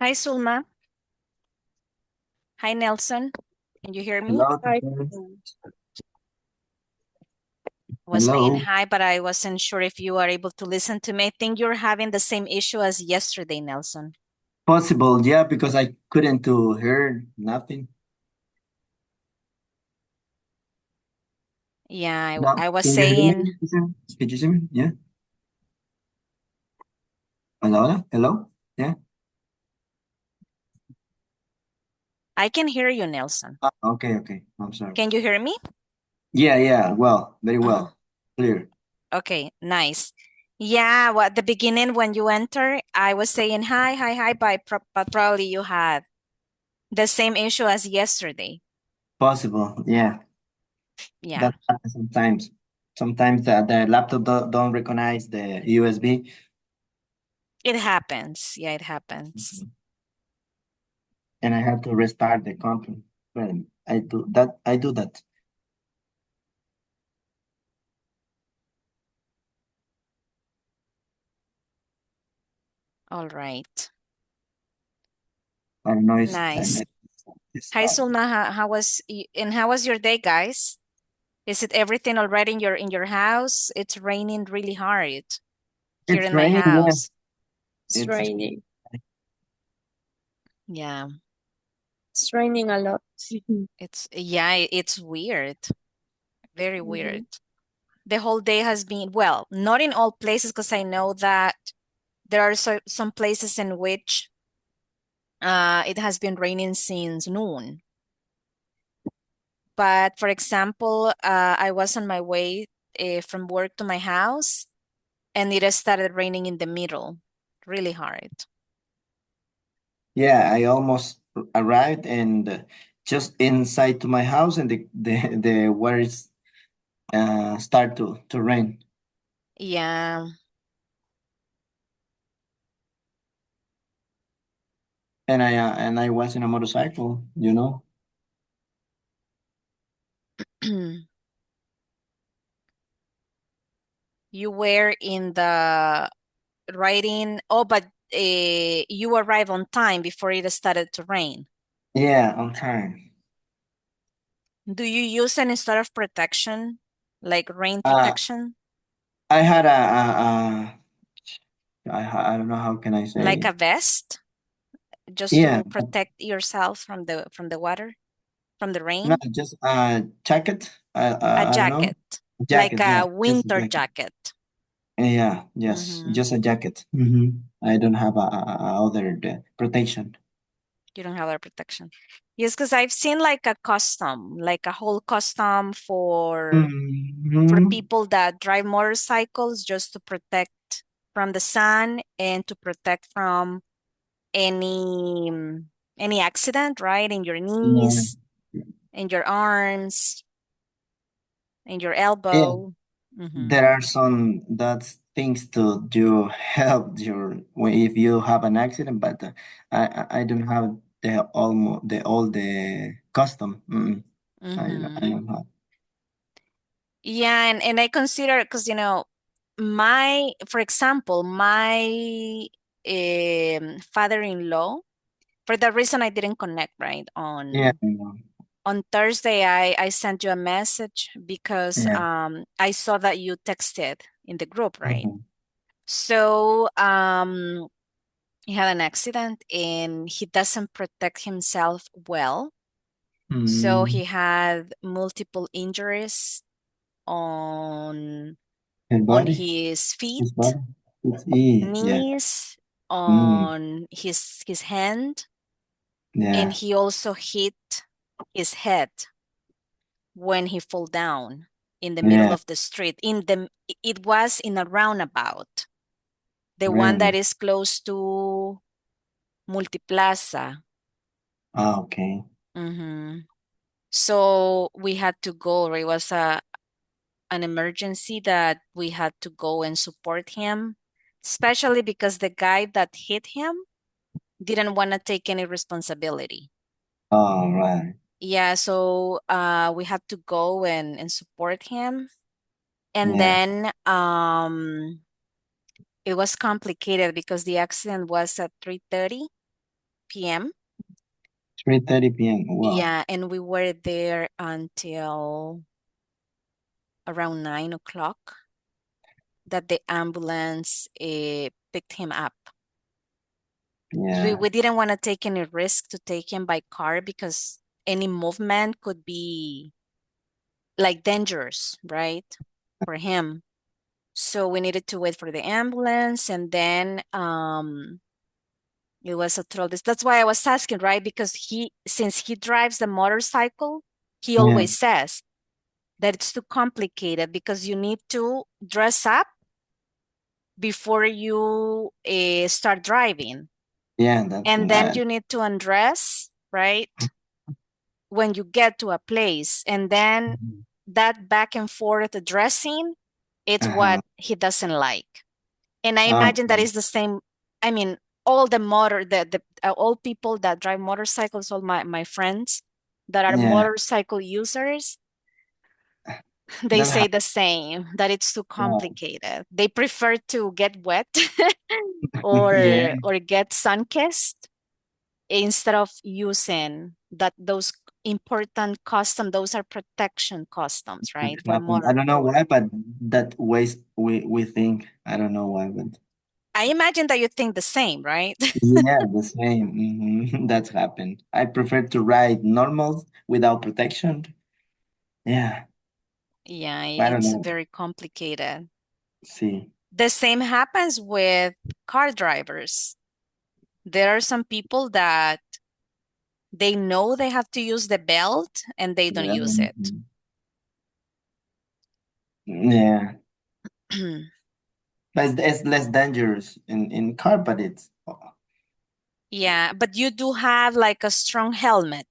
Hi, Sulma. Hi, Nelson. Can you hear me? Hello, Hi. teacher. I was saying Hello. hi, but I wasn't sure if you are able to listen to me. I think you're having the same issue as yesterday, Nelson. Possible, yeah, because I couldn't to hear nothing. Yeah, Now, I was can you hear me, saying, teacher? Can you see me? Yeah. Hello? Hello? Yeah. I can hear you, Nelson. Okay, okay. I'm sorry. Can you hear me? Yeah, yeah. Well, very Uh-huh. well. Clear. Okay, nice. Yeah, well, at the beginning when you enter, I was saying hi, hi, hi, but probably you had the same issue as yesterday. Possible, yeah. Yeah, That happens sometimes. Sometimes the laptop don't recognize the USB. it happens. Yeah, it happens. Mhm. And I have to restart the computer. But I do that. I do that. All right. I don't know if Nice. it's Hi, Sulma. How was your day, guys? Is it everything already in your house? It's raining really hard here it's in my raining. Yeah, house. It's it's raining. Yeah, It's raining a lot. it's weird. Very weird. Mhm. The whole day has been, well, not in all places, because I know that there are some places in which it has been raining since noon. But for example, I was on my way from work to my house, and it has started raining in the middle, really hard. Yeah, I almost arrived and just inside to my house and the words start to rain. Yeah. And I was in a motorcycle, you know. You were in the riding. Oh, but you arrived on time before it started to rain. Yeah, on time. Do you use any sort of protection, like rain Uh, protection, I had I don't know how can I like say. a vest, just Yeah, to protect yourself from the water, from the no, rain? just a jacket. A I don't know. jacket, A like jacket, a yeah, just a winter jacket. jacket. Yeah, yes, Mm-hmm. just a jacket. I don't have a other protection. You don't have that protection. Yes, because I've seen like a custom, like a whole custom for Mhm. people that drive motorcycles, just to protect from the sun and to protect from any any accident, right? In your Yeah. knees, in your arms, in your Yeah, elbow. Hmm. there are some that's things to do help your if you have an accident, but I don't have the almost the all the custom. I Hmm. don't have. Yeah, and I consider, because for example, my father-in-law, for that reason I didn't connect, right? Yeah, I know. On Thursday, I sent you a message because Yeah. I saw that you texted in the group, right? Mhm. So he had an accident and he doesn't protect himself well. So Mm. he had multiple injuries on His on body, his his feet, body. Yeah. knees, Mm. on his hand, and Yeah. he also hit his head when he fell down in the middle Yeah. of the street. It was in a roundabout, the one that Really. is close to Multiplaza. Ah, okay. Hmm. So we had to go. It was an emergency that we had to go and support him, especially because the guy that hit him didn't want to take any responsibility. All right. Yeah, so we had to go and support him. And Yeah. then it was complicated because the accident was at 3:30. p.m. 3:30 p.m. Wow. Yeah, and we were there until around 9 o'clock that the ambulance picked him up. Yeah. We didn't want to take any risk to take him by car because any movement could be like dangerous, right, for him. So we needed to wait for the ambulance, and then it was a total this. That's why I was asking, right? Because since he drives the motorcycle, he Yeah. always says that it's too complicated because you need to dress up before you start driving. Yeah, that's And then you need to undress, right? When you get to a place. And then that back and forth dressing, it's uh-huh. what he doesn't like. And I imagine that Okay. is the same. I mean, all all people that drive motorcycles, all my friends that are Yeah. motorcycle users, they That say the same, that it's too happens. complicated. They prefer to get wet Yeah. or get sun-kissed instead of using those important custom. Those are protection customs, That right? For happens. I don't know motorboat. why, but that ways we think. I don't know why, but I imagine that you think the same, right? yeah, the same. That's happened. I prefer to ride normal without protection. Yeah, Yeah, I don't it's know. very complicated. See. The same happens with car drivers. There are some people that they know they have to use the belt and they don't Yeah. use it. Yeah. But it's less dangerous in car, but it's Yeah, but you do have like a strong helmet,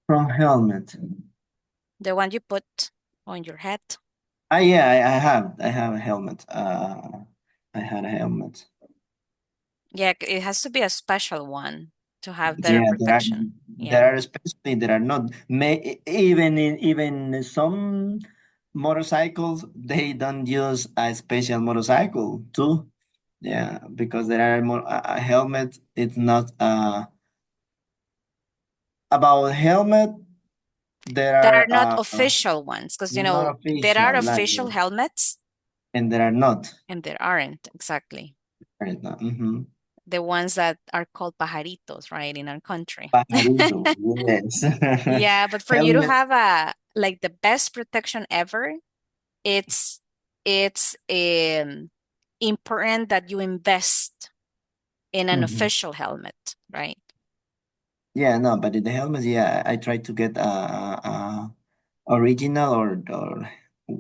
from helmet. the one you put on your head. Yeah, I have a helmet. I had a helmet. Yeah, it has to be a special one to have better Yeah, there are protection. there Yeah. are especially there are not even some motorcycles they don't use a special motorcycle too. Yeah, because there are more a helmet. It's not about helmet. There There are are not official ones because, not there are official like official helmets and there are not. and there aren't exactly. Right now. Mm-hmm. The ones that are called pajaritos, right, in our country. Pajarito, yes. Yeah, but for you to Helmet. have like the best protection ever, it's important that you invest in an Mhm. official helmet, right? Yeah, no, but the helmets, yeah, I try to get a original or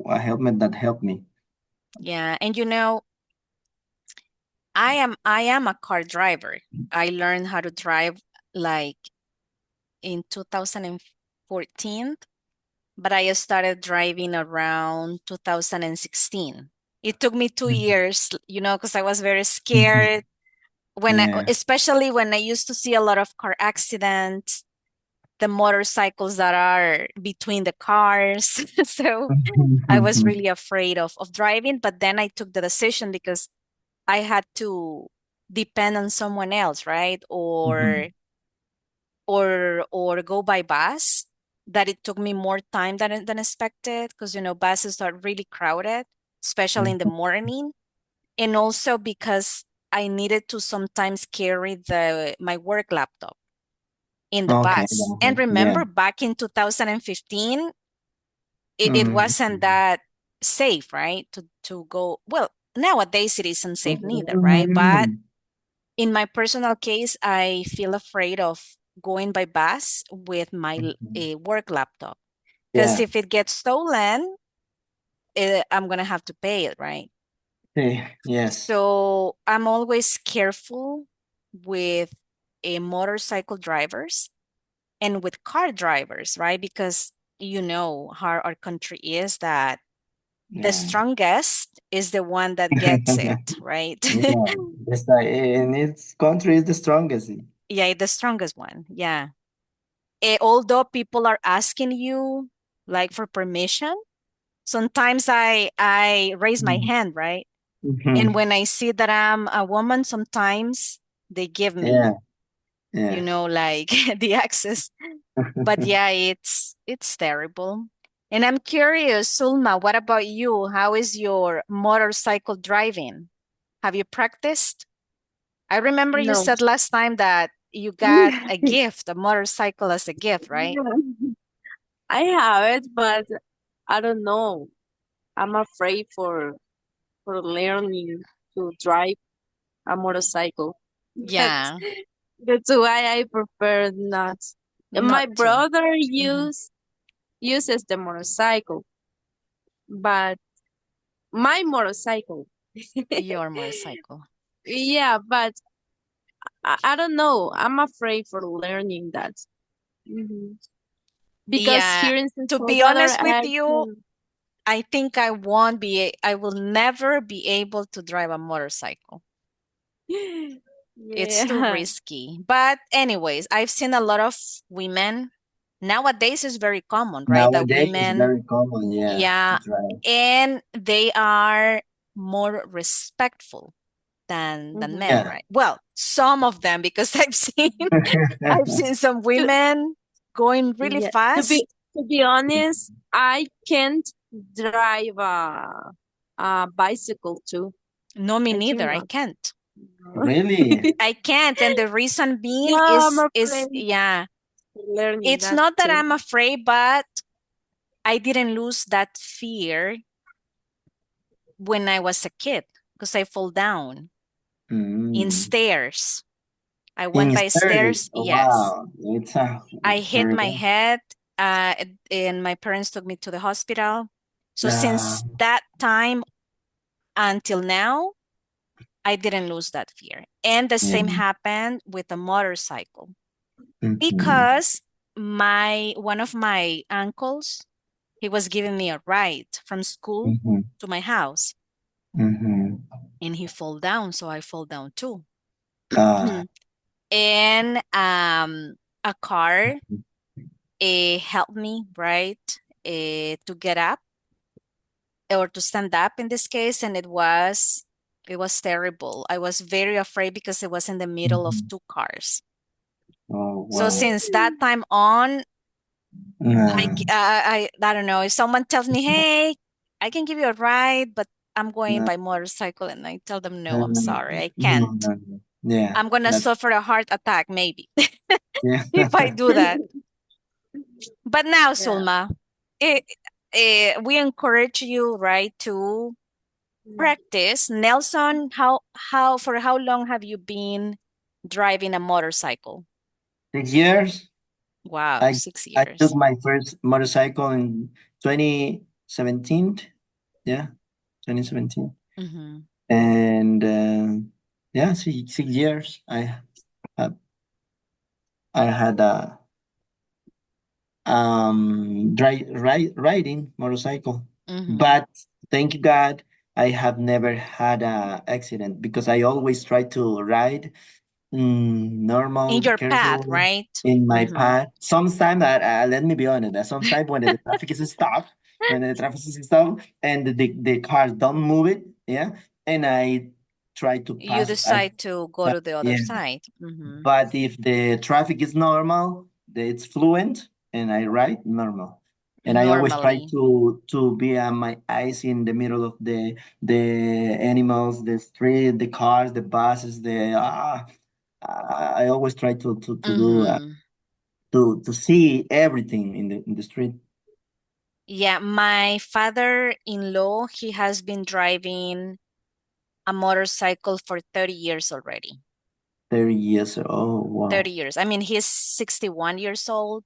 a helmet that helped me. Yeah, and I am a car driver. I learned how to drive like in 2014, but I started driving around 2016. It took me 2 years, because I was very Mhm. scared Yeah. especially when I used to see a lot of car accidents, the motorcycles that are between the cars. So I was really afraid of driving, but then I took the decision because I had to depend on someone else, right? Or Mhm. or go by bus, that it took me more time than expected because buses are really crowded, especially in the Mhm. morning, and also because I needed to sometimes carry my work laptop in the Okay. bus. And Yeah. remember back in 2015, it wasn't Mhm. that safe, right? To go. Well, nowadays it isn't safe neither, right? But Mhm. in my personal case, I feel afraid of going by bus with my Mhm. work laptop because Yeah. if it gets stolen, I'm gonna have to pay it, right? Yes. So I'm always careful with motorcycle drivers and with car drivers, right? Because you know how our country is, that the Yeah. strongest is the one that gets it, right? Yeah. This in its country is the strongest. Yeah, the strongest one. Yeah. Although people are asking you like for permission, sometimes I raise my Mhm. hand, right? And Mhm. when I see that I'm a woman, sometimes they give me, Yeah. you Yeah. know, like the access. But yeah, it's terrible. And I'm curious, Sulma, what about you? How is your motorcycle driving? Have you practiced? I remember you No. said last time that you got a gift, a motorcycle as a gift, right? I have it, but I don't know. I'm afraid for learning to drive a motorcycle. That's Yeah, that's why I prefer not. My not to. brother Mhm. uses the motorcycle, but my motorcycle. Your motorcycle. Yeah, but I don't know. I'm afraid for learning that. hmm Because Yeah, here in to be Salvador, honest with you, I think I won't be, I will never be able to drive a motorcycle. It's too yeah, risky. But anyways, I've seen a lot of women. Nowadays is very common, right? That Nowadays, it's women, very common, yeah, to yeah, drive. and they are more respectful than hmm men, Yeah. right? Well, some of them, because I've seen some To, women going really yeah, fast. to be honest, I can't drive a bicycle too. No, me I neither. I cannot. can't. Really? I can't. And the reason being No, I'm is afraid yeah, of learning it's that not that too. I'm afraid, but I didn't lose that fear when I was a kid because I fall down in Mm. stairs. I went In by studies, stairs. oh, Yes. wow, it's a I hit very my head, and my parents took me to the hospital. So uh, since that time until now, I didn't lose that fear. And the yeah. same happened with a motorcycle Mm-hmm. because my one of my uncles, he was giving me a ride from school Mm-hmm. to my house Mm-hmm. and he fall down, so I fall down too. Uh, And a car helped me, right, to get up or to stand up in this case, and it was terrible. I was very afraid because it was in the middle of mhm. two cars. Oh, So wow. since that time on, Uh, I don't know if someone tells me, "Hey, I can give you a ride, but I'm going no, by motorcycle," and I tell them, no, "No, I'm no, sorry, I no, can't. no, no. Yeah, I'm gonna that's suffer a heart attack maybe yeah. if I do that." But now, Yeah. Sulma, it, we encourage you, right, to practice. Nelson, how for how long have you been driving a motorcycle? 6 years. Wow, I 6 I took years. my first motorcycle in 2017. Yeah, 2017. Mm-hmm. And yeah, 6 years. Have I had a riding motorcycle, Mm-hmm. but thank God I have never had a accident because I always try to ride In normal, your path, careful right? in my Mm-hmm. path. Sometimes, let me be honest, sometimes when the traffic is stopped, when the traffic is stopped and the cars don't move it, yeah, and I try to You pass as decide to go to the other yeah. side. Mm-hmm. But if the traffic is normal, it's fluent, and I ride normal. And I always try Normally. to be on my eyes in the middle of the animals, the street, the cars, the buses, I always try to do Mm-hmm. to see everything in the street. Yeah, my father-in-law, he has been driving a motorcycle for 30 years already. 30 years. Oh 30 wow. years. I mean, he's 61 years old,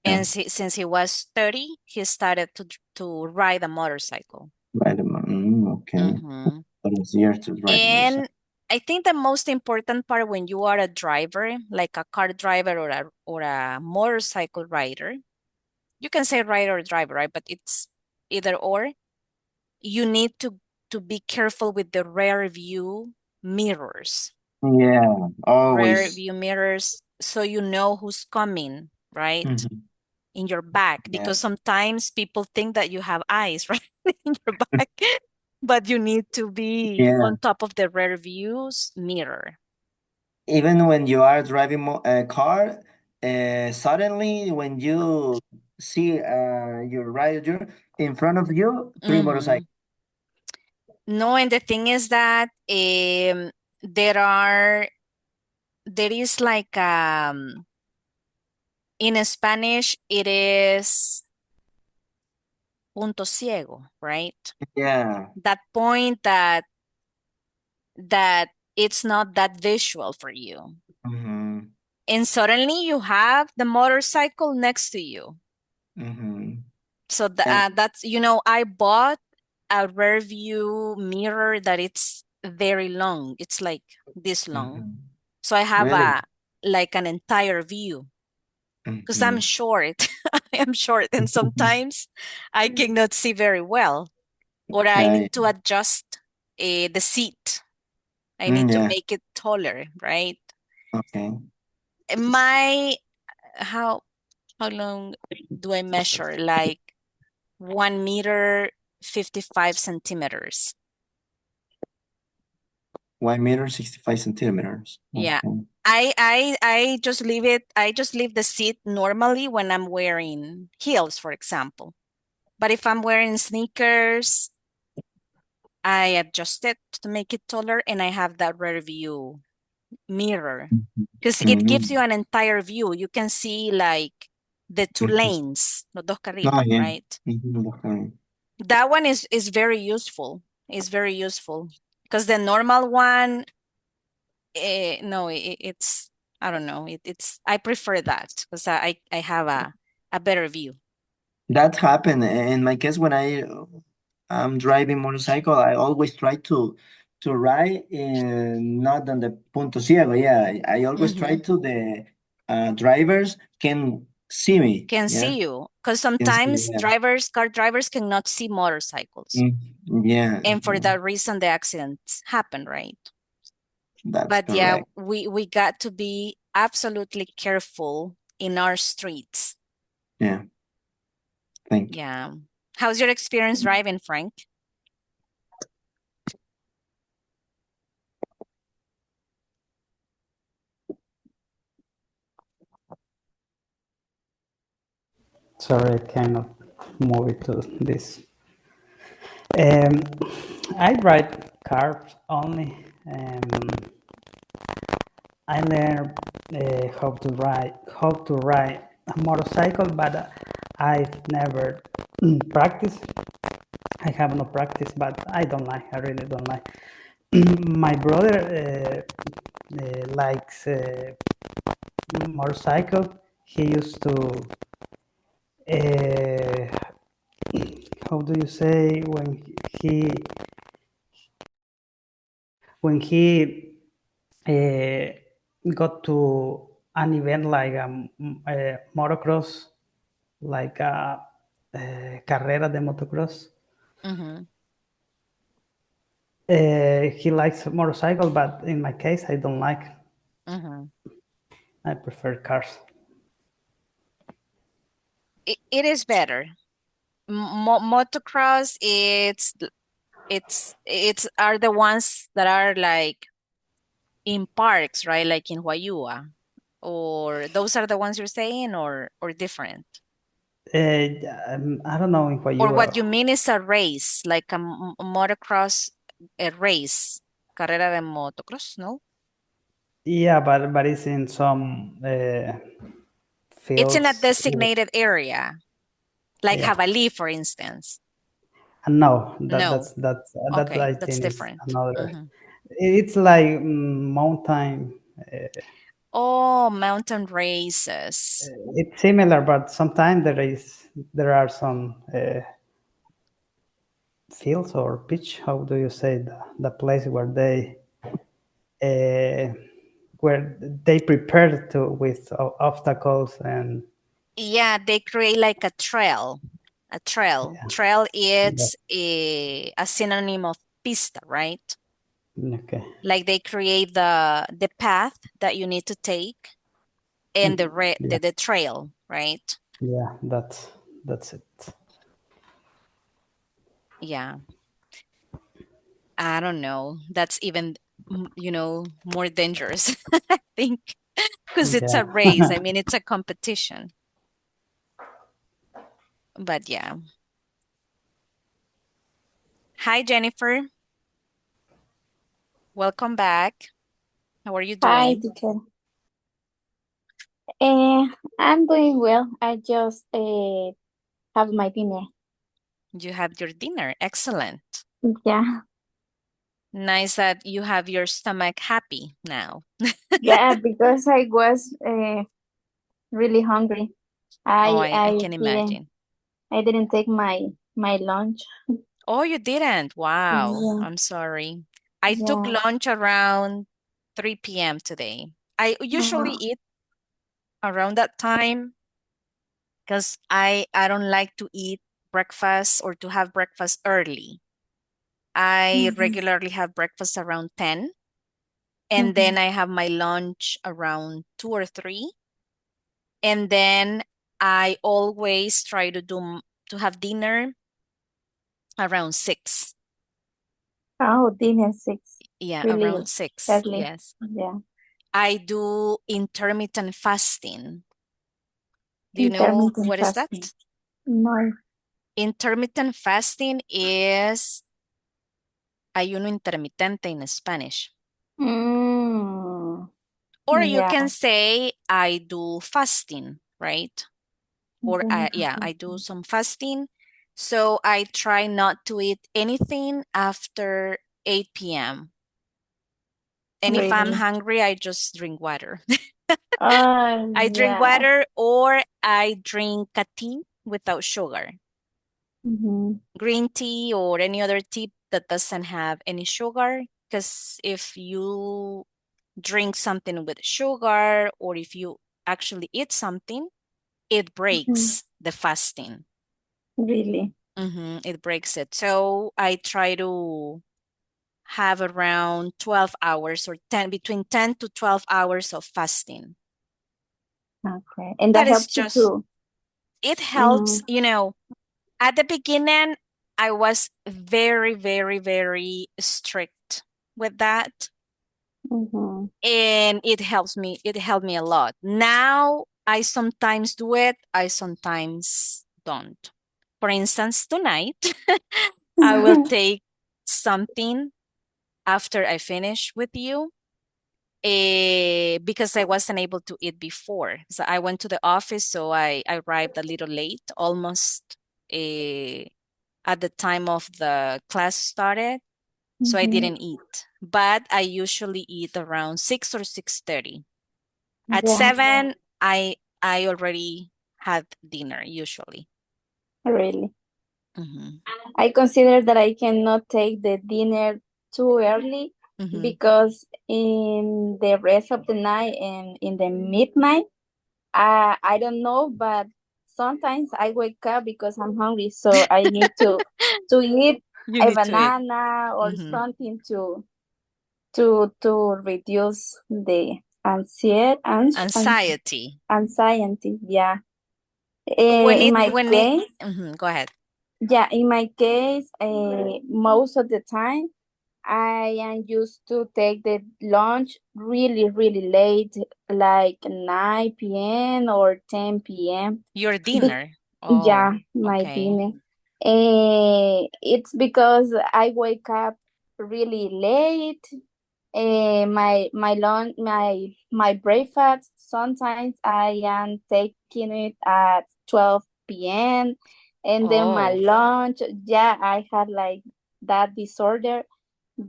Yeah. and since he was 30, he started to ride a motorcycle. Ride a okay. Mm-hmm. 30 years to ride a motorcycle. And I think the most important part when you are a driver, like a car driver or a motorcycle rider, you can say rider or driver, right? But it's either or. You need to be careful with the rear view mirrors. Yeah, Rear always. view mirrors, so you know who's coming, right? Mhm. In your back, Yeah. because sometimes people think that you have eyes right in your back, but you need to be Yeah. on top of the rear views mirror. even when you are driving a car, suddenly when you see your rider in front of you, three motorcycles. No, and the thing is that there is like in Spanish it is punto ciego, right? Yeah. That point that it's not that visual for you. Mm-hmm. And suddenly you have the motorcycle next to you. Mm-hmm. So And that's, I bought a rear view mirror that it's very long. It's like this long. mm-hmm. So I have Really? like an entire view because I'm Mm-hmm. short. I am short and sometimes I cannot see very well or I Yeah, need yeah. to adjust the seat. I need to Yeah. make it taller, right? Okay. My how how long do I measure? Like 1 meter 55 centimeters. 1 meter 65 centimeters. Yeah. Okay. I just leave it. I just leave the seat normally when I'm wearing heels, for example. But if I'm wearing sneakers, I adjust it to make it taller and I have that rear view mirror because it gives Mm-hmm. you an entire view. You can see like the two Mm-hmm. lanes, los dos Oh, carriles, yeah. right? Mm-hmm. Okay. That one is very useful. It's very useful because the normal one, no, it's I don't know. It's I prefer that because I have a better view. That happened in my case when I'm driving motorcycle. I always try to ride in not on the punto ciego. Yeah, I always try Hmm. to the drivers can see me. Can Yeah, see you because can see me. sometimes Yeah, car drivers cannot see motorcycles, mm, yeah, and for yeah, that reason the accidents happen, right? that's But yeah, correct. we got to be absolutely careful in our streets. Yeah, thank you. Yeah. How's your experience driving, Frank? Sorry, I cannot move it to this. Um, I ride cars only. I learned how to ride a motorcycle, but I've never practiced. I have no practice, but I don't like. I really don't like. My brother likes motorcycle. He used to. Uh, how do you say he when he uh, got to an event like a motocross, like a carrera de motocross. Mm-hmm. He likes motorcycle, but in my case, I don't like. Mm-hmm. I prefer cars. It is better. Motocross, it's are the ones that are like in parks, right? Like in Huayua, or those are the ones you're saying, or different. I don't know in what Or you what are. you mean is a race, like a motocross, a race, carrera de motocross, no? Yeah, but it's in some It's in a fields. designated area, like Yeah, Jabalí, for instance. no, No, that okay, I that's think is different. another. Hmm. It's like mountain. Oh, mountain races. It's similar, but sometimes there are some fields or pitch. How do you say the place uh, where they prepare to with obstacles and Yeah, they create like a trail. A trail. yeah. Trail Yeah. is a synonym of pista, right? Okay. Like they create the path that you need to take and Yeah. the trail, right? Yeah. That's it. Yeah. I don't know. That's even more dangerous, I think, because it's Yeah. a race. I mean, it's a competition. But yeah. Hi, Jennifer. Welcome back. How are you Hi, doing? teacher. Uh, I'm doing well. I just have my dinner. You had your dinner. Excellent. Yeah, Nice that you have your stomach happy now. yeah, because I was really hungry. Oh, I I I can didn't imagine. I didn't take my lunch. Oh, you didn't. Wow. Yeah, I'm sorry. I took yeah. lunch around 3 p.m. today. I usually Uh, eat around that time because I don't like to eat breakfast or to have breakfast early. I mhm, regularly have breakfast around 10, and mhm. then I have my lunch around 2 or 3, and then I always try to have dinner around 6. Oh, dinner 6. Yeah, Really around 6. early. Yes. Yeah, I do intermittent fasting. Do you know intermittent what is fasting. that? No. Intermittent fasting is ayuno intermitente in Spanish. Mm, Or you yeah, can say I do fasting, right? Or intermittent yeah, I do fasting. some fasting. So I try not to eat anything after 8 p.m. And if I'm Really. hungry, I just drink water. I drink Yeah. water or I drink a tea without sugar. Mm-hmm. Green tea or any other tea that doesn't have any sugar. Because if you drink something with sugar or if you actually eat something, it Mm-hmm. breaks the fasting. Really. It breaks it. So I try to have around 12 hours or between 10 to 12 hours of fasting. Okay. And that That is helps you just, too. it Mm-hmm. helps, at the beginning, I was very, very, very strict with that. Mm-hmm. And it helped me a lot. Now I sometimes do it, I sometimes don't. For instance, tonight, I will take something after I finish with you because I wasn't able to eat before. So I went to the office, so I arrived a little late, almost at the time of the class started. So I Mm-hmm. didn't eat, but I usually eat around 6 or 6:30. At Yeah, 7, I already had dinner usually. really. Hmm. I consider that I cannot take the dinner too early Hmm. because in the rest of the night and in the midnight, I don't know, but sometimes I wake up because I'm hungry, so I need to eat You a need to eat. banana or Hmm. something to reduce the Anxiety. anxiety. Yeah. When In it my when it case, Go ahead. yeah, in my case, most of the time I am used to take the lunch really, really late, like 9 p.m. or 10 p.m. Your Be- dinner. yeah, Oh, my okay. dinner. It's because I wake up really late. My breakfast sometimes I am taking it at 12 p.m. and then my Oh, lunch, yeah, I had like that disorder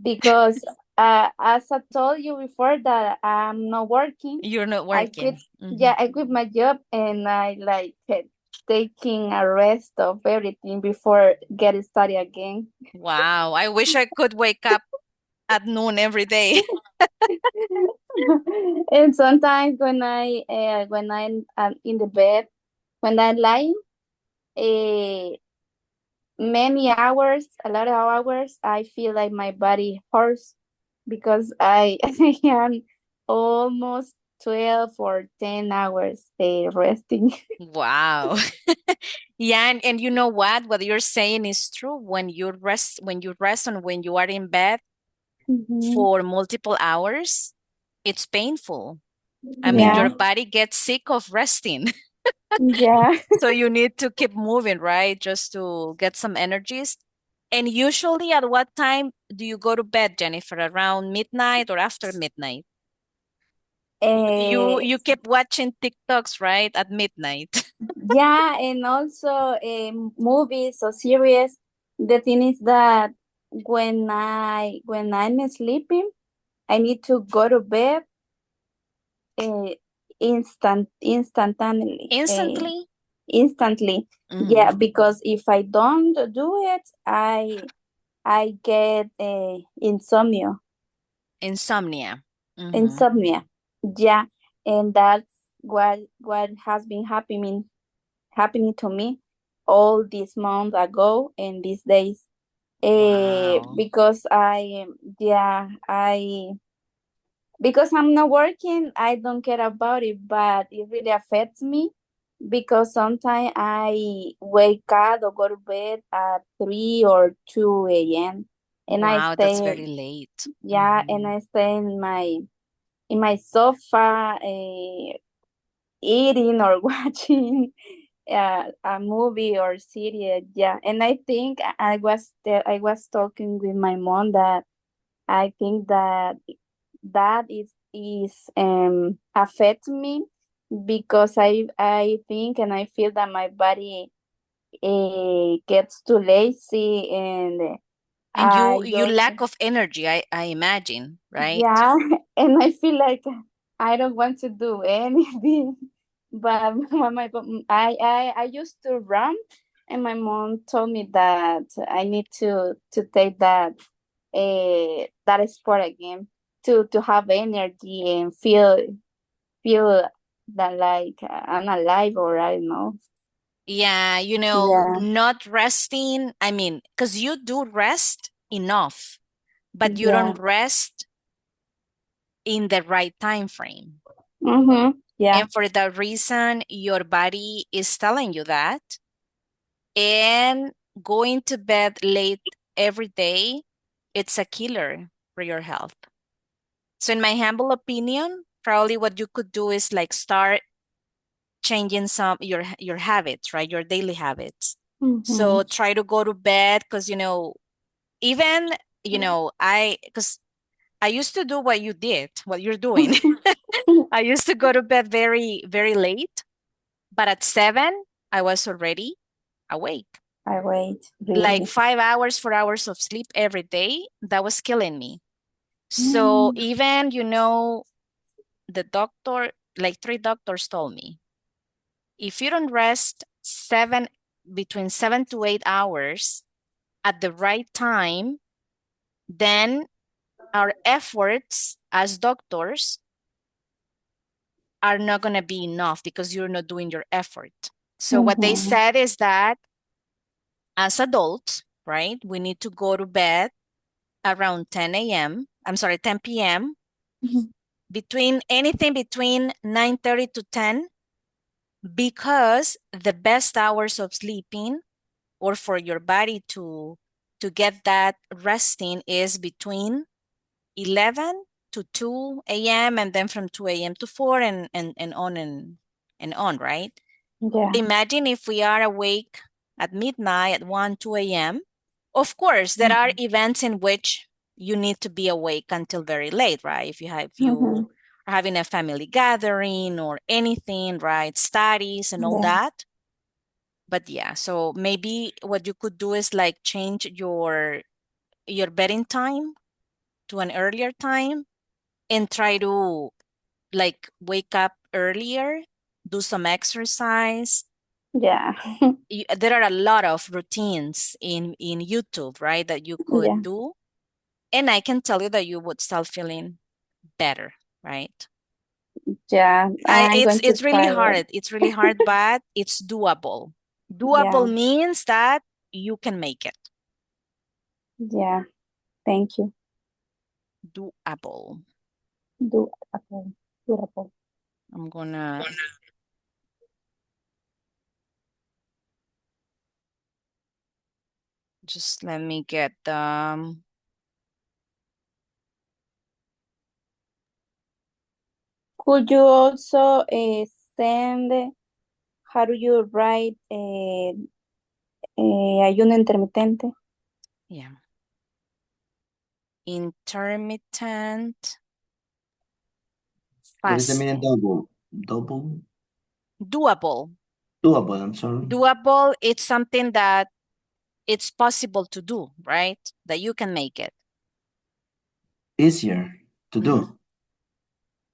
because as I told you before that I'm not working. you're not I quit, working. Hmm. yeah, I quit my job and I like taking a rest of everything before getting started again. Wow, I wish I could wake up at noon every day. And sometimes when I'm in the bed, when I'm lying, uh, many hours, a lot of hours, I feel like my body hurts because I I am almost 12 or 10 hours resting. Wow. Yeah, and you know what? What you're saying is true. When you rest and when you are in bed, for multiple hours, it's painful. I mean, Yeah. your body gets sick of resting. Yeah. So you need to keep moving, right? Just to get some energies. And usually at what time do you go to bed, Jennifer? Around midnight or after midnight? You keep watching TikToks, right? At midnight. Yeah, and also movies or series. The thing is that when I'm sleeping, I need to go to bed uh, instantaneously. Instantly? Instantly. Yeah, because if I don't do it, I get insomnia. Insomnia. Insomnia. Yeah, and that's what has been happening to me all this month ago and these days. Wow. Because I because I'm not working, I don't care about it, but it really affects me because sometimes I wake up or go to bed at 3 or 2 a.m. and I Wow, that's very stay, late. yeah, and I stay in my sofa, eating or watching a movie or series. Yeah, and I think I was talking with my mom that I think that is affect me because I think and I feel that my body gets too lazy and And you I you just lack of energy, I imagine, right? yeah, and I feel like I don't want to do anything. But I used to run, and my mom told me that I need to take that sport again to have energy and feel that like I'm alive or I don't know. Yeah, Yeah, not resting. I mean, because you do rest enough, but you yeah, don't rest in the right time frame. yeah, And for that reason, your body is telling you that. And going to bed late every day, it's a killer for your health. So in my humble opinion, probably what you could do is like start changing some your habits, right? Your daily habits. So try to go to bed because even because I used to do what you did, what you're doing. I used to go to bed very, very late, but at 7, I was already awake. I wait Like really. 5 hours, 4 hours of sleep every day, that was killing me. So even, the doctor, like 3 doctors told me, if you don't rest between 7 to 8 hours at the right time, then our efforts as doctors are not going to be enough because you're not doing your effort. So what they said is that as adults, right, we need to go to bed around 10 a.m. I'm sorry, 10 p.m. Anything between 9:30 to 10, because the best hours of sleeping or for your body to get that resting is between 11 to 2 a.m. and then from 2 a.m. to 4 and on, right? Yeah, Imagine if we are awake at midnight at 1, 2 a.m. Of course, there are events in which you need to be awake until very late, right? If you are having a family gathering or anything, right? Studies and all yeah, that. But yeah, so maybe what you could do is like change your bedding time to an earlier time and try to like wake up earlier, do some exercise. yeah, There are a lot of routines in YouTube, right, that you yeah, could do. And I can tell you that you would start feeling better, right? yeah. I'm It's going to it's really try it. hard. It's really hard, but it's doable. Yeah, Doable means that you can make it. yeah. Thank you. Doable. Beautiful. I'm gonna just let me get the Could you also send how do you write ayuno intermitente? Yeah. Intermittent What is the meaning fasting. double? Double? Doable. Doable, I'm sorry. Doable, it's something that it's possible to do, right? That you can make it. Easier to do.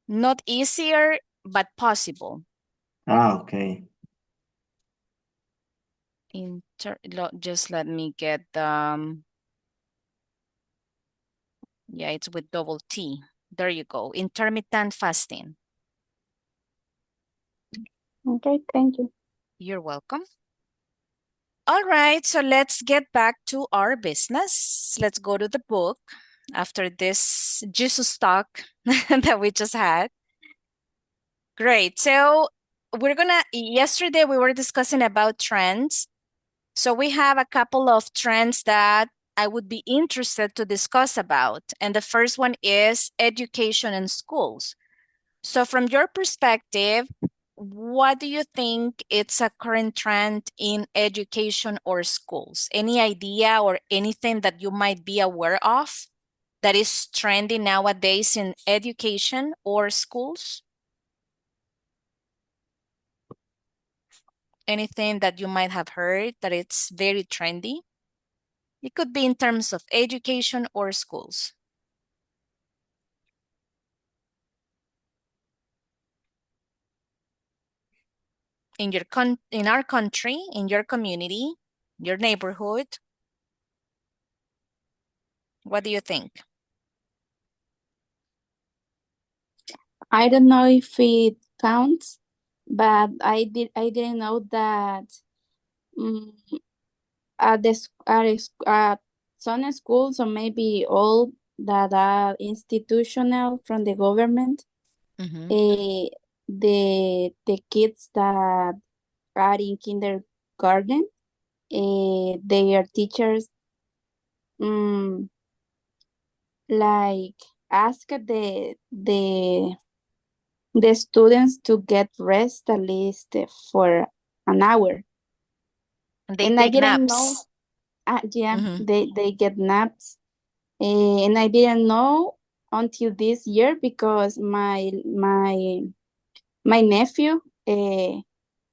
Not easier, but possible. Okay. Just let me get the, yeah, it's with double T. There you go. Intermittent fasting. Okay, thank you. You're welcome. All right, so let's get back to our business. Let's go to the book after this Jesus talk that we just had. Great. So yesterday we were discussing about trends. So we have a couple of trends that I would be interested to discuss about. And the first one is education in schools. So from your perspective, what do you think it's a current trend in education or schools? Any idea or anything that you might be aware of that is trending nowadays in education or schools? Anything that you might have heard that it's very trendy? It could be in terms of education or schools. In our country, in your community, your neighborhood, what do you think? I don't know if it counts, but I didn't know that um, at some schools or maybe all that are institutional from the government, the kids that are in kindergarten, their teachers like ask the students to get rest at least for an hour. They And take I didn't know. naps. Yeah, they get naps. And I didn't know until this year because my nephew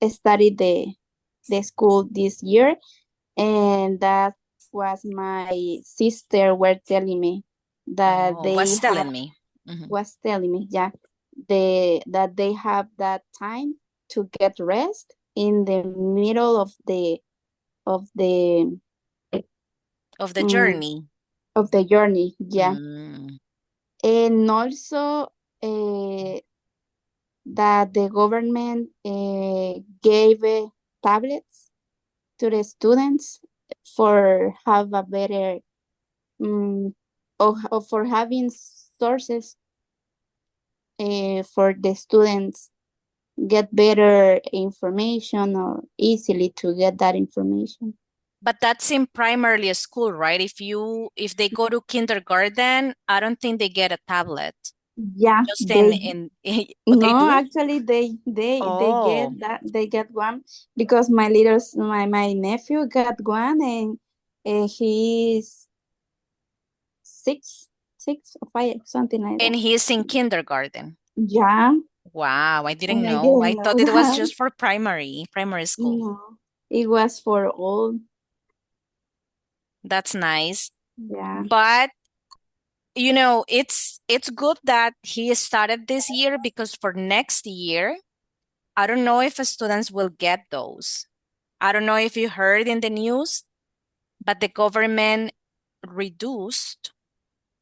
studied the school this year, and that was my sister were telling me that Was telling me. was telling me, yeah, that they have that time to get rest in the middle of the journey. Of the journey, yeah. And also that the government gave tablets to the students for have a better or for having sources for the students get better information or easily to get that information. But that's in primarily a school, right? If they go to kindergarten, I don't think they get a tablet. Yeah, Just they they do? Actually they get that, they get one because my nephew got one, and he's 6 or 5, something like that. And he's in kindergarten. Yeah. Wow, I didn't And I know. didn't I thought know it was that. just for primary school. No, it was for all. That's nice. Yeah. But it's good that he started this year because for next year, I don't know if students will get those. I don't know if you heard in the news, but the government reduced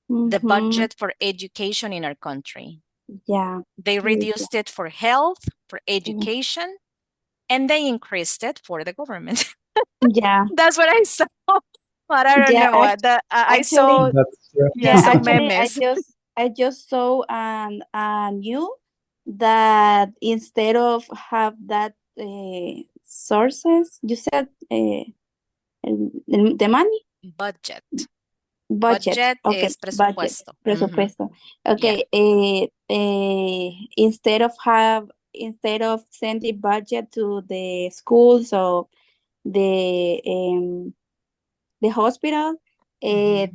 the budget for education in our country. Yeah. They reduced it for health, for education, and they increased it for the government. Yeah. That's what I saw. But I don't know. I saw some memes. I just saw new that instead of have that sources, you said the money budget. Budget. Okay, es budget. presupuesto. Ujú. Presupuesto. Okay. Instead of sending budget to the schools or the hospital, Mhm.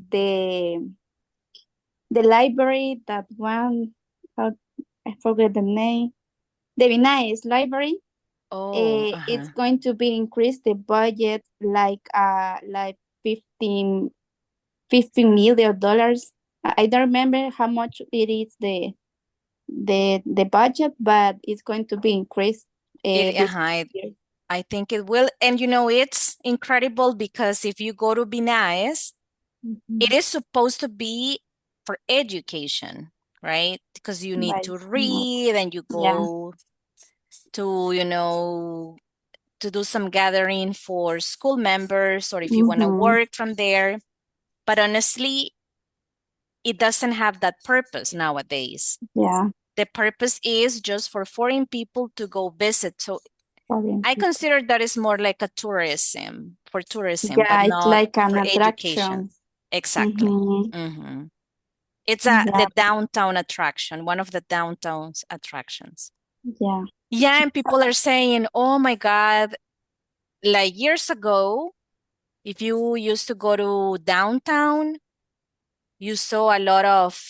the library, that one, how, I forget the name, the Vinaes library, Oh, it's ajá. going to be increase the budget like 15 million dollars. I don't remember how much it is the budget, but it's going to be increased this year. I think it will. And it's incredible because if you go to Binaes, it is supposed to be for education, right? Because you need But to it's not. read and you Yeah. go to do some gathering for school members or if you want to work from there. But honestly, it doesn't have that purpose nowadays. Yeah. The purpose is just for foreign people to go visit. So Foreign I people. consider that is more like a tourism, but Yeah, it's not like an for attraction. education. Exactly. Mhm. It's Yeah. the downtown attraction, one of the downtown's attractions. Yeah. Yeah, and people are saying, oh my God, like years ago, if you used to go to downtown, you saw a lot of,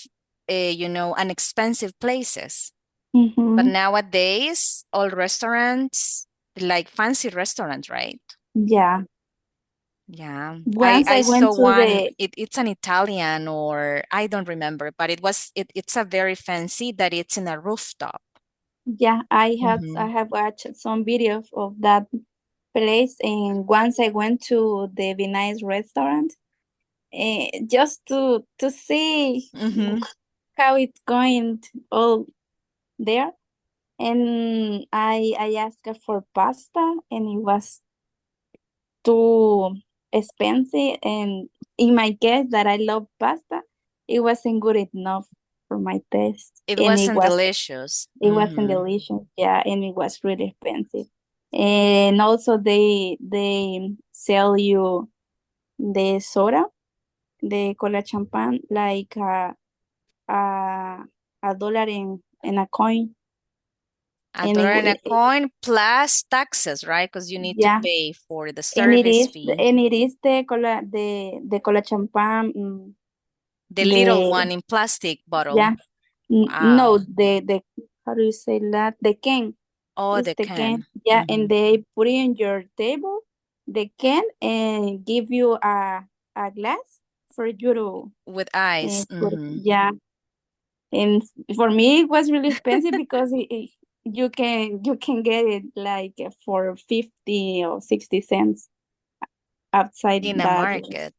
inexpensive places. But nowadays, all restaurants, like fancy restaurants, right? Yeah. Yeah. Once I I went saw to one, it's an Italian or I don't remember, but it's a very fancy that it's in a rooftop. Yeah, I have watched some videos of that place, and once I went to the Vinaes restaurant, just to see how it's going all there. And I asked her for pasta, and it was too expensive. And in my case, that I love pasta, it wasn't good enough for my taste. It And wasn't delicious. it wasn't delicious. Yeah, and it was really expensive. And also they sell you the soda, the cola champagne, like a dollar in a coin. A dollar and a coin plus taxes, right? Because you need to pay for the service fee. And it is the cola champagne. The little one in plastic bottle. Yeah. Wow. No, the how do you say that? The can. Oh, It's the can. Yeah, and they put it in your table, the can, and give you a glass for you to with ice. Yeah. And for me, it was really expensive because you can get it like for 50 or 60 cents outside In a that market.